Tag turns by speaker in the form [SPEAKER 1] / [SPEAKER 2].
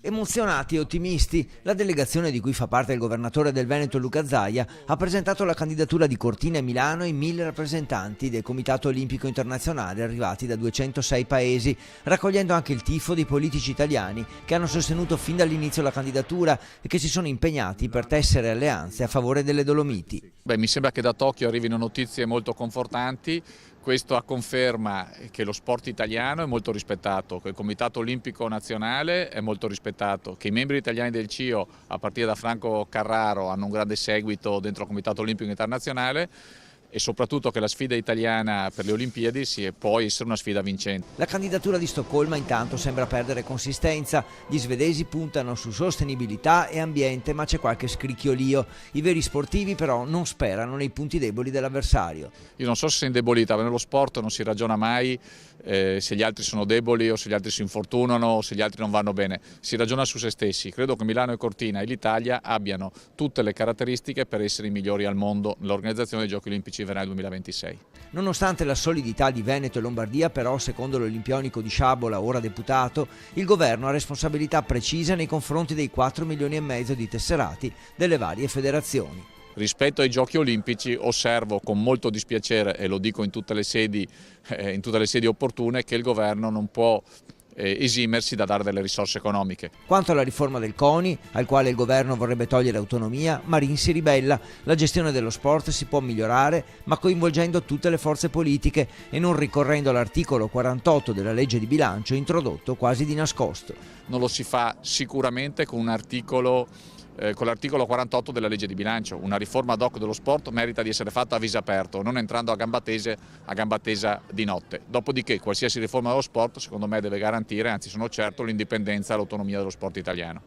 [SPEAKER 1] Emozionati e ottimisti, la delegazione di cui fa parte il governatore del Veneto Luca Zaia ha presentato la candidatura di Cortina e Milano ai 1000 rappresentanti del Comitato Olimpico Internazionale arrivati da 206 paesi, raccogliendo anche il tifo dei politici italiani che hanno sostenuto fin dall'inizio la candidatura e che si sono impegnati per tessere alleanze a favore delle Dolomiti.
[SPEAKER 2] Mi sembra che da Tokyo arrivino notizie molto confortanti. Questo a conferma che lo sport italiano è molto rispettato, che il Comitato Olimpico Nazionale è molto rispettato, che i membri italiani del CIO, a partire da Franco Carraro, hanno un grande seguito dentro il Comitato Olimpico Internazionale e soprattutto che la sfida italiana per le Olimpiadi può essere una sfida vincente.
[SPEAKER 1] La candidatura di Stoccolma intanto sembra perdere consistenza, gli svedesi puntano su sostenibilità e ambiente ma c'è qualche scricchiolio, i veri sportivi però non sperano nei punti deboli dell'avversario.
[SPEAKER 2] Io non so se sei indebolita, ma nello sport non si ragiona mai se gli altri sono deboli o se gli altri si infortunano o se gli altri non vanno bene, si ragiona su se stessi. Credo che Milano e Cortina e l'Italia abbiano tutte le caratteristiche per essere i migliori al mondo nell'organizzazione dei Giochi Olimpici invernali 2026.
[SPEAKER 1] Nonostante la solidità di Veneto e Lombardia, però, secondo l'olimpionico di Sciabola, ora deputato, il governo ha responsabilità precise nei confronti dei 4,5 milioni di tesserati delle varie federazioni.
[SPEAKER 2] Rispetto ai Giochi Olimpici osservo con molto dispiacere, e lo dico in tutte le sedi opportune, che il governo non può esimersi da dare delle risorse economiche.
[SPEAKER 1] Quanto alla riforma del CONI, al quale il governo vorrebbe togliere autonomia, Marin si ribella. La gestione dello sport si può migliorare, ma coinvolgendo tutte le forze politiche e non ricorrendo all'articolo 48 della legge di bilancio introdotto quasi di nascosto.
[SPEAKER 2] Non lo si fa sicuramente con l'articolo 48 della legge di bilancio. Una riforma ad hoc dello sport merita di essere fatta a viso aperto, non entrando a gamba tesa di notte. Dopodiché qualsiasi riforma dello sport secondo me deve garantire, anzi sono certo, l'indipendenza e l'autonomia dello sport italiano.